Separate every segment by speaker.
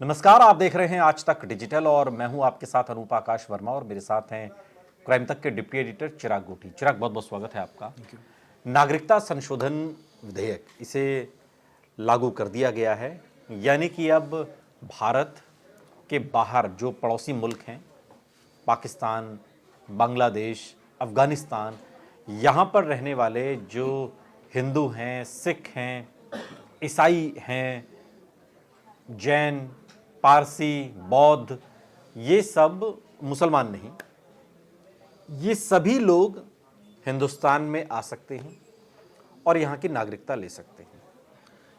Speaker 1: नमस्कार, आप देख रहे हैं आज तक डिजिटल और मैं हूं आपके साथ अनूप आकाश वर्मा और मेरे साथ हैं क्राइम तक के डिप्टी एडिटर चिराग गोटी। चिराग, बहुत बहुत स्वागत है आपका। नागरिकता संशोधन विधेयक इसे लागू कर दिया गया है, यानी कि अब भारत के बाहर जो पड़ोसी मुल्क हैं, पाकिस्तान, बांग्लादेश, अफगानिस्तान, यहाँ पर रहने वाले जो हिंदू हैं, सिख हैं, ईसाई हैं, जैन, पारसी, बौद्ध, ये सब मुसलमान नहीं, ये सभी लोग हिंदुस्तान में आ सकते हैं और यहाँ की नागरिकता ले सकते हैं।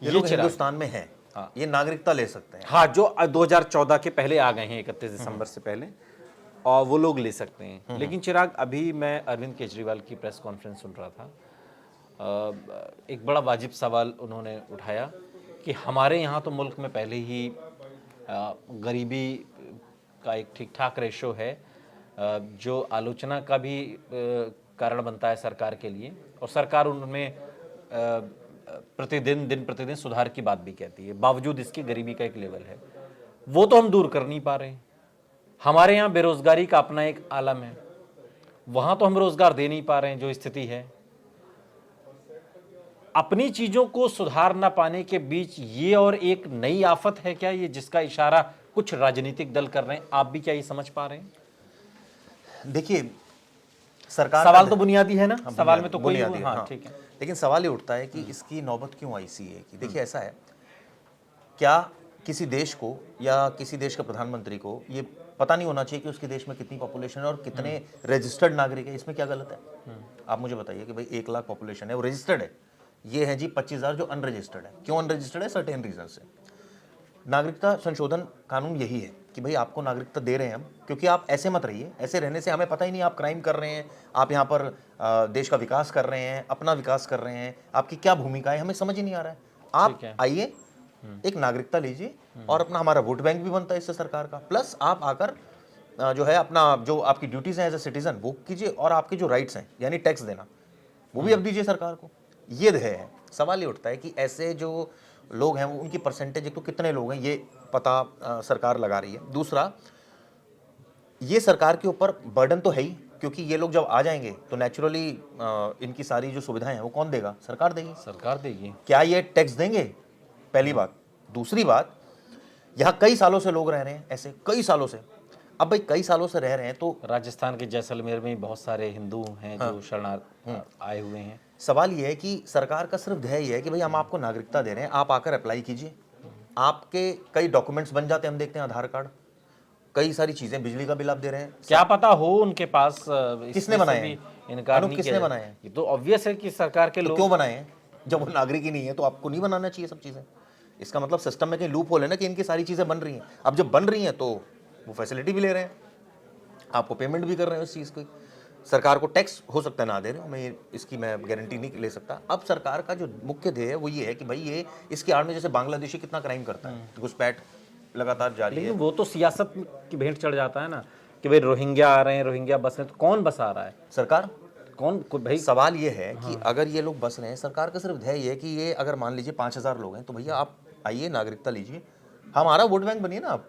Speaker 2: ये लोग हिंदुस्तान में हैं, ये नागरिकता ले सकते हैं।
Speaker 1: हाँ, जो 2014 के पहले आ गए हैं, 31 दिसंबर से पहले, और वो लोग ले सकते हैं। लेकिन चिराग, अभी मैं अरविंद केजरीवाल की प्रेस कॉन्फ्रेंस सुन रहा था। एक बड़ा वाजिब सवाल उन्होंने उठाया कि हमारे यहाँ तो मुल्क में पहले ही गरीबी का एक ठीक ठाक रेशो है, जो आलोचना का भी कारण बनता है सरकार के लिए, और सरकार उनमें दिन प्रतिदिन सुधार की बात भी कहती है। बावजूद इसके गरीबी का एक लेवल है, वो तो हम दूर कर नहीं पा रहे हैं। हमारे यहाँ बेरोजगारी का अपना एक आलम है, वहाँ तो हम रोजगार दे नहीं पा रहे हैं। जो स्थिति है, अपनी चीजों को सुधार ना पाने के बीच ये और एक नई आफत है क्या ये, जिसका इशारा कुछ राजनीतिक दल कर रहे हैं? आप भी क्या ये समझ पा रहे हैं?
Speaker 2: देखिए, सरकार
Speaker 1: सवाल तो बुनियादी है ना, सवाल में तो कोई
Speaker 2: बुनियादी है,
Speaker 1: हाँ,
Speaker 2: हाँ।
Speaker 1: ठीक है।
Speaker 2: लेकिन सवाल ये उठता है कि इसकी नौबत क्यों आई सीए की। देखिए, ऐसा है, क्या किसी देश को या किसी देश के प्रधानमंत्री को ये पता नहीं होना चाहिए कि उसके देश में कितनी पॉपुलेशन है और कितने रजिस्टर्ड नागरिक है? इसमें क्या गलत है? आप मुझे बताइए कि भाई 1 लाख पॉपुलेशन है, वो रजिस्टर्ड है। ये है जी 25,000 जो अनरजिस्टर्ड है। क्यों अनरजिस्टर्ड है? सर्टेन रीजन से। नागरिकता संशोधन कानून यही है कि भाई आपको नागरिकता दे रहे हैं हम, क्योंकि आप ऐसे मत रहिए। ऐसे रहने से हमें पता ही नहीं आप क्राइम कर रहे हैं, आप यहाँ पर देश का विकास कर रहे हैं, अपना विकास कर रहे हैं, आपकी क्या भूमिका है हमें समझ ही नहीं आ रहा है। आप आइए, एक नागरिकता लीजिए और अपना, हमारा वोट बैंक भी बनता है इससे सरकार का, प्लस आप आकर जो है अपना जो आपकी ड्यूटीज हैं एज ए सिटीजन वो कीजिए, और आपके जो राइट्स हैं यानी टैक्स देना वो भी अब दीजिए सरकार को। ये है सवाल। ये उठता है कि ऐसे जो लोग हैं वो, उनकी परसेंटेज एक तो कितने लोग हैं ये पता सरकार लगा रही है। दूसरा, ये सरकार के ऊपर बर्डन तो है ही, क्योंकि ये लोग जब आ जाएंगे तो नेचुरली इनकी सारी जो सुविधाएं हैं वो कौन देगा? सरकार देगी।
Speaker 1: सरकार देगी।
Speaker 2: क्या ये टैक्स देंगे? पहली बात। दूसरी बात, यहाँ कई सालों से लोग रह रहे हैं, ऐसे कई सालों से। अब भाई कई सालों से रह रहे हैं तो
Speaker 1: राजस्थान के जैसलमेर में बहुत सारे हिंदू हैं जो शरणार्थी आए हुए हैं।
Speaker 2: सवाल ये है कि सरकार का सिर्फ ध्येय ये है कि भाई हम आपको नागरिकता दे रहे हैं, आप आकर अप्लाई कीजिए, आपके कई डॉक्यूमेंट्स बन जाते हैं। हम देखते हैं आधार कार्ड, कई सारी चीजें, बिजली का बिल आप दे रहे हैं।
Speaker 1: क्या पता हो उनके पास
Speaker 2: किसने बनाए हैं?
Speaker 1: इनकार नहीं
Speaker 2: किसने बनाए हैं?
Speaker 1: ये तो ऑब्वियस है कि सरकार के
Speaker 2: तो
Speaker 1: लोग।
Speaker 2: क्यों बनाए हैं? जब वो नागरिक ही नहीं है तो आपको नहीं बनाना चाहिए सब चीजें। इसका मतलब सिस्टम में कहीं लूप होल है ना कि इनकी सारी चीजें बन रही हैं। अब जब बन रही हैं तो वो फैसिलिटी भी ले रहे हैं, आपको पेमेंट भी कर रहे हैं उस चीज की। सरकार को टैक्स हो सकता है ना दे रहे हो, मैं इसकी मैं गारंटी नहीं ले सकता। अब सरकार का जो मुख्य ध्येय है वो ये है कि भाई ये इसकी आड़ में, जैसे बांग्लादेशी कितना क्राइम करता है, घुसपैठ लगातार जारी है।
Speaker 1: लेकिन वो तो सियासत की भेंट चढ़ जाता है ना कि भाई रोहिंग्या आ रहे हैं, रोहिंग्या बस रहे हैं, तो कौन बसा रहा है?
Speaker 2: सरकार।
Speaker 1: कौन भाई?
Speaker 2: सवाल ये है कि अगर ये लोग बस रहे हैं, सरकार का सिर्फ ध्येय ये है कि ये अगर मान लीजिए 5,000 लोग हैं तो भैया आप आइए, नागरिकता लीजिए, हमारा वोट बैंक बनिए ना आप।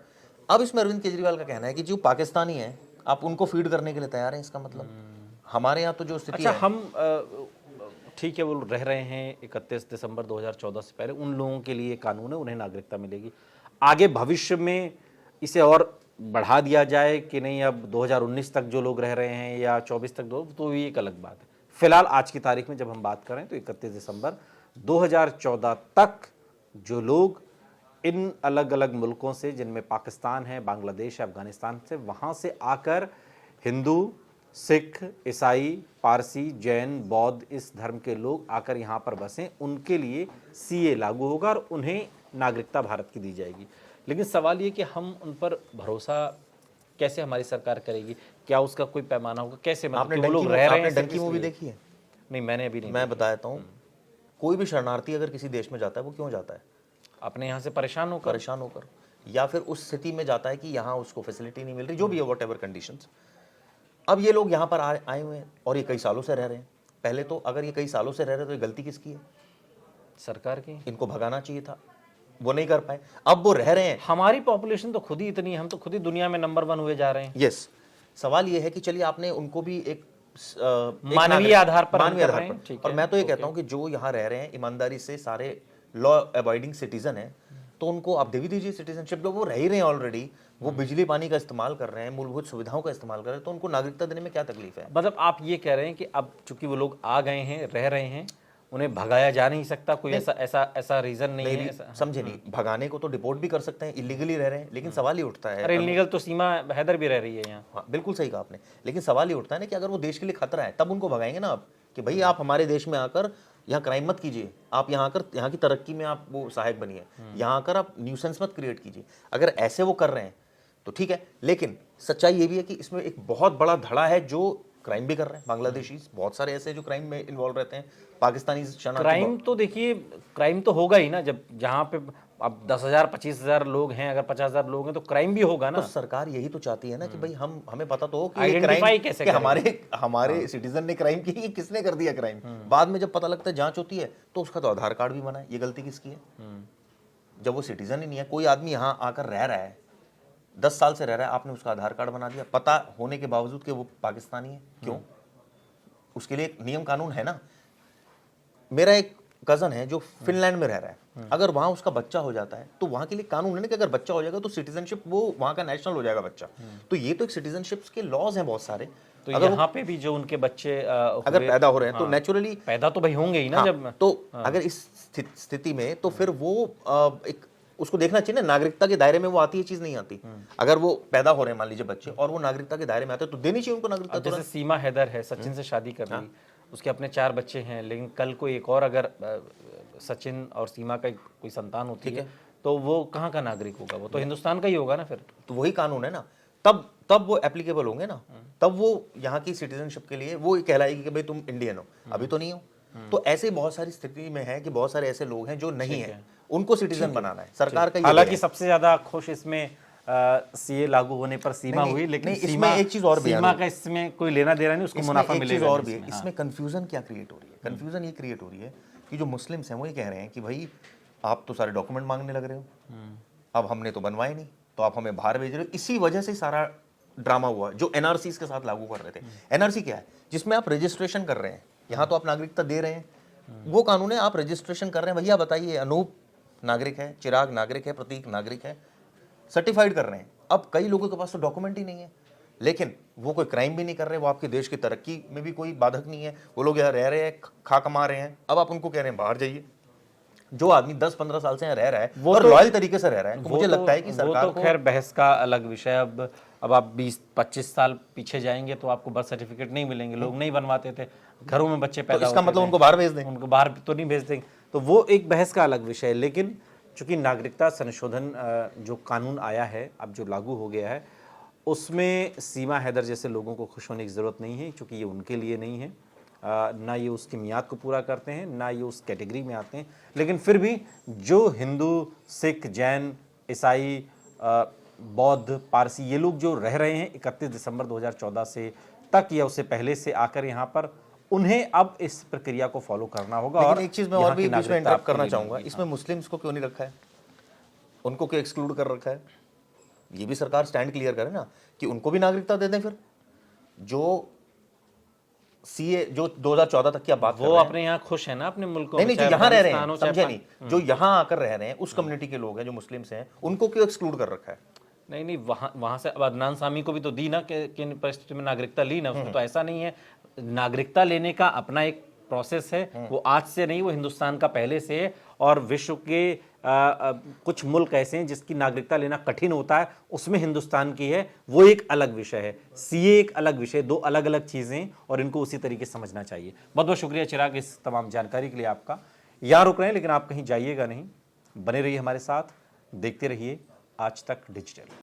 Speaker 2: अब इसमें अरविंद केजरीवाल का कहना है कि जो पाकिस्तानी है आप उनको फीड करने के लिए तैयार हैं। इसका मतलब हमारे यहाँ तो जो स्थिति
Speaker 1: अच्छा,
Speaker 2: है,
Speaker 1: हम ठीक है, वो रह रहे हैं 31 दिसंबर 2014 से पहले, उन लोगों के लिए कानून है, उन्हें नागरिकता मिलेगी। आगे भविष्य में इसे और बढ़ा दिया जाए कि नहीं, अब 2019 तक जो लोग रह रहे हैं या 24 तक तो ये एक अलग बात है। फिलहाल आज की तारीख में जब हम बात करें तो 31 दिसंबर 2014 तक जो लोग इन अलग अलग मुल्कों से, जिनमें पाकिस्तान है, बांग्लादेश है, अफगानिस्तान से, वहाँ से आकर हिंदू, सिख, ईसाई, पारसी, जैन, बौद्ध, इस धर्म के लोग आकर यहाँ पर बसें, उनके लिए सीए लागू होगा और उन्हें नागरिकता भारत की दी जाएगी। लेकिन सवाल ये कि हम उन पर भरोसा कैसे हमारी सरकार करेगी? क्या उसका कोई पैमाना होगा? कैसे मतलब कि वो लोग रह रहे हैं?
Speaker 2: डंकी मूवी देखी है?
Speaker 1: नहीं, मैंने अभी नहीं।
Speaker 2: मैं बता देता हूँ, कोई भी शरणार्थी अगर किसी देश में जाता है वो क्यों जाता है?
Speaker 1: अपने यहाँ से परेशान होकर,
Speaker 2: या फिर उस स्थिति में जाता है कि यहाँ उसको फैसिलिटी नहीं मिल रही, जो भी है, वॉट एवर कंडीशंस। अब ये लोग यहाँ पर आए हुए हैं और ये कई सालों से रह रहे हैं। पहले तो अगर ये कई सालों से रह रहे हैं तो ये गलती किसकी है?
Speaker 1: सरकार की।
Speaker 2: इनको भगाना चाहिए था। वो नहीं कर पाए, अब वो रह रहे हैं।
Speaker 1: हमारी पॉपुलेशन तो खुद ही इतनी है, हम तो खुद ही दुनिया में नंबर 1 हुए जा रहे हैं।
Speaker 2: यस, सवाल ये है कि चलिए आपने उनको भी एक
Speaker 1: मानवीय आधार पर हम
Speaker 2: मानवीय
Speaker 1: कर
Speaker 2: आधार
Speaker 1: रहे हैं,
Speaker 2: पर,
Speaker 1: ठीक
Speaker 2: और
Speaker 1: है,
Speaker 2: मैं तो ये
Speaker 1: ओके।
Speaker 2: कहता हूं कि जो यहाँ रह रहे हैं ईमानदारी से, सारे लॉ अवॉइडिंग सिटीजन है, तो उनको आप दे भी दीजिए सिटीजनशिप। वो रह ही रहे हैं ऑलरेडी, वो बिजली पानी का इस्तेमाल कर रहे हैं, मूलभूत सुविधाओं का इस्तेमाल कर रहे हैं, तो उनको नागरिकता देने में क्या तकलीफ है?
Speaker 1: मतलब आप ये कह रहे हैं कि अब चूंकि वो लोग आ गए हैं, रह रहे हैं, उन्हें भगाया जा नहीं सकता, कोई ऐसा ऐसा ऐसा रीजन नहीं है ऐसा?
Speaker 2: समझे नहीं, भगाने को तो डिपोर्ट भी कर सकते हैं, इलीगली रह रहे हैं, लेकिन सवाल ही उठता है,
Speaker 1: अरे इलीगल तो सीमा हैदर भी रह रही है यहाँ।
Speaker 2: हाँ बिल्कुल सही कहा आपने, लेकिन सवाल ही उठता है ना कि अगर वो देश के लिए खतरा है तब उनको भगाएंगे ना आप, कि भाई आप हमारे देश में आकर यहाँ क्राइम मत कीजिए, आप यहाँ आकर यहाँ की तरक्की में आप वो सहायक बनिए, यहाँ आकर आप न्यूसेंस मत क्रिएट कीजिए। अगर ऐसे वो कर रहे हैं तो ठीक है, लेकिन सच्चाई ये भी है कि इसमें एक बहुत बड़ा धड़ा है जो क्राइम भी कर रहे हैं। बांग्लादेशी बहुत सारे ऐसे जो क्राइम में इन्वॉल्व रहते हैं, पाकिस्तानी शरणार्थी।
Speaker 1: क्राइम तो देखिए, क्राइम तो होगा ही ना, जब जहाँ पे अब 10,000 25,000 लोग हैं, अगर 50,000 लोग हैं तो क्राइम भी होगा ना।
Speaker 2: तो सरकार यही तो चाहती है ना कि भाई हमें पता तो हो कि ये
Speaker 1: Identify
Speaker 2: क्राइम
Speaker 1: कैसे
Speaker 2: कि
Speaker 1: करें?
Speaker 2: हमारे सिटीजन ने क्राइम की, किसने कर दिया क्राइम। बाद में जब पता लगता है, जांच होती है, तो उसका तो आधार कार्ड भी बना है, ये गलती किसकी है? जब वो सिटीजन ही नहीं है, कोई आदमी यहाँ आकर रह रहा है, 10 साल से रह रहा है, आपने उसका आधार कार्ड बना दिया, पता होने के बावजूद कि वो पाकिस्तानी है। क्यों? उसके लिए एक नियम कानून है ना। मेरा एक कजन है जो फिनलैंड में रह रहा है, अगर वहां उसका बच्चा हो जाता है तो वहां के लिए कानून है ना कि अगर बच्चा हो जाएगा तो सिटीजनशिप, वो वहां का नेशनल हो जाएगा बच्चा। तो ये तो एक सिटीजनशिप के लॉज हैं बहुत सारे।
Speaker 1: तो
Speaker 2: अगर
Speaker 1: यहाँ पे भी जो उनके बच्चे
Speaker 2: अगर पैदा हो रहे हैं तो नेचुरली
Speaker 1: पैदा तो भाई होंगे ही ना। जब
Speaker 2: तो अगर इस स्थिति में तो फिर वो एक उसको देखना चाहिए ना, नागरिकता के दायरे में वो आती है, चीज नहीं आती। अगर वो पैदा हो रहे हैं मान लीजिए बच्चे और वो नागरिकता के दायरे में आते हैं तो देनी चाहिए उनको नागरिकता।
Speaker 1: अब जैसे सीमा हैदर है, सचिन से शादी कर ली, उसके अपने 4 बच्चे हैं, लेकिन कल को एक और अगर सचिन और सीमा का कोई संतान होती है तो वो कहाँ का नागरिक होगा? वो तो हिंदुस्तान का ही होगा ना फिर।
Speaker 2: तो वही कानून है ना, तब वो एप्लीकेबल होंगे ना, तब वो यहाँ की सिटीजनशिप के लिए वो कहलाएगी कि भाई तुम इंडियन हो, अभी तो नहीं हो। तो ऐसे बहुत सारी स्थिति में है कि बहुत सारे ऐसे लोग हैं जो नहीं है, उनको सिटीजन बनाना है सरकार का ये।
Speaker 1: हालांकि सबसे ज्यादा खुश इसमें सीए लागू होने पर सीमा हुई, लेकिन
Speaker 2: इसमें एक चीज और भी
Speaker 1: सीमा का इसमें कोई लेना देना नहीं, उसको मुनाफा मिलेगा।
Speaker 2: और भी है इसमें कंफ्यूजन क्या क्रिएट हो रही है? कंफ्यूजन ये क्रिएट हो रही है कि जो मुस्लिम्स हैं वो ये कह रहे हैं कि भाई आप तो सारे डॉक्यूमेंट मांगने लग रहे हो, अब हमने तो बनवाए नहीं, तो आप हमें बाहर भेज रहे हो। इसी वजह से सारा ड्रामा हुआ जो एनआरसी के साथ लागू कर रहे थे। एनआरसी क्या है? जिसमें आप रजिस्ट्रेशन कर रहे हैं, यहाँ तो आप नागरिकता दे रहे हैं, वो कानून है, आप रजिस्ट्रेशन कर रहे हैं, भैया बताइए अनूप नागरिक है, चिराग नागरिक है, प्रतीक नागरिक है, सर्टिफाइड कर रहे हैं। अब कई लोगों के पास तो डॉक्यूमेंट ही नहीं है, लेकिन वो कोई क्राइम भी नहीं कर रहे, वो आपके देश की तरक्की में भी कोई बाधक नहीं है, वो लोग यहाँ रह रहे हैं, खा कमा रहे हैं। अब आप उनको कह रहे हैं बाहर जाइए। जो आदमी 10-15 साल से यहाँ रह रहा है वो और लॉयल तरीके से रह रहा है, तो मुझे लगता है कि सरकार
Speaker 1: वो तो खैर बहस का अलग विषय। अब आप 20-25 साल पीछे जाएंगे तो आपको बर्थ सर्टिफिकेट नहीं मिलेंगे, लोग नहीं बनवाते थे, घरों में बच्चे पैदा
Speaker 2: इसका मतलब उनको बाहर भेज दें,
Speaker 1: उनको बाहर तो नहीं भेज देंगे, तो वो एक बहस का अलग विषय है। लेकिन चूंकि नागरिकता संशोधन जो कानून आया है, अब जो लागू हो गया है, उसमें सीमा हैदर जैसे लोगों को खुश होने की ज़रूरत नहीं है, क्योंकि ये उनके लिए नहीं है, ना ये उसकी मियाद को पूरा करते हैं, ना ये उस कैटेगरी में आते हैं। लेकिन फिर भी जो हिंदू, सिख, जैन, ईसाई, बौद्ध, पारसी, ये लोग जो रह रहे हैं 31 दिसंबर 2014 से तक या उससे पहले से आकर यहाँ पर, उन्हें अब इस प्रक्रिया को फॉलो करना होगा। और
Speaker 2: एक चीज मैं और भी बीच में इंटरप्ट करना चाहूंगा, इसमें मुस्लिम्स को क्यों नहीं रखा है? उनको क्यों एक्सक्लूड कर रखा है? ये भी सरकार स्टैंड क्लियर करे ना कि उनको भी नागरिकता दे दें। फिर जो सीए जो 2014 तक की आप बात कर रहे हैं,
Speaker 1: अपने यहाँ खुश है ना अपने मुल्क
Speaker 2: नहीं जो यहाँ रह रहे हैं, समझे नहीं, जो यहाँ आकर रह रहे हैं उस कम्युनिटी के लोग हैं जो मुस्लिम्स हैं, उनको क्यों एक्सक्लूड कर रखा है?
Speaker 1: नहीं, वहां से अब अदनान सामी को भी तो दी ना, किन परिस्थिति में नागरिकता ली ना, उसमें तो ऐसा नहीं है। नागरिकता लेने का अपना एक प्रोसेस है, वो आज से नहीं, वो हिंदुस्तान का पहले से है। और विश्व के कुछ मुल्क ऐसे हैं जिसकी नागरिकता लेना कठिन होता है, उसमें हिंदुस्तान की है, वो एक अलग विषय है। सीए एक अलग विषय, दो अलग अलग चीजें, और इनको उसी तरीके से समझना चाहिए। बहुत बहुत शुक्रिया चिराग इस तमाम जानकारी के लिए आपका। यहाँ रुक रहे हैं, लेकिन आप कहीं जाइएगा नहीं, बने रहिए हमारे साथ, देखते रहिए आज तक डिजिटल।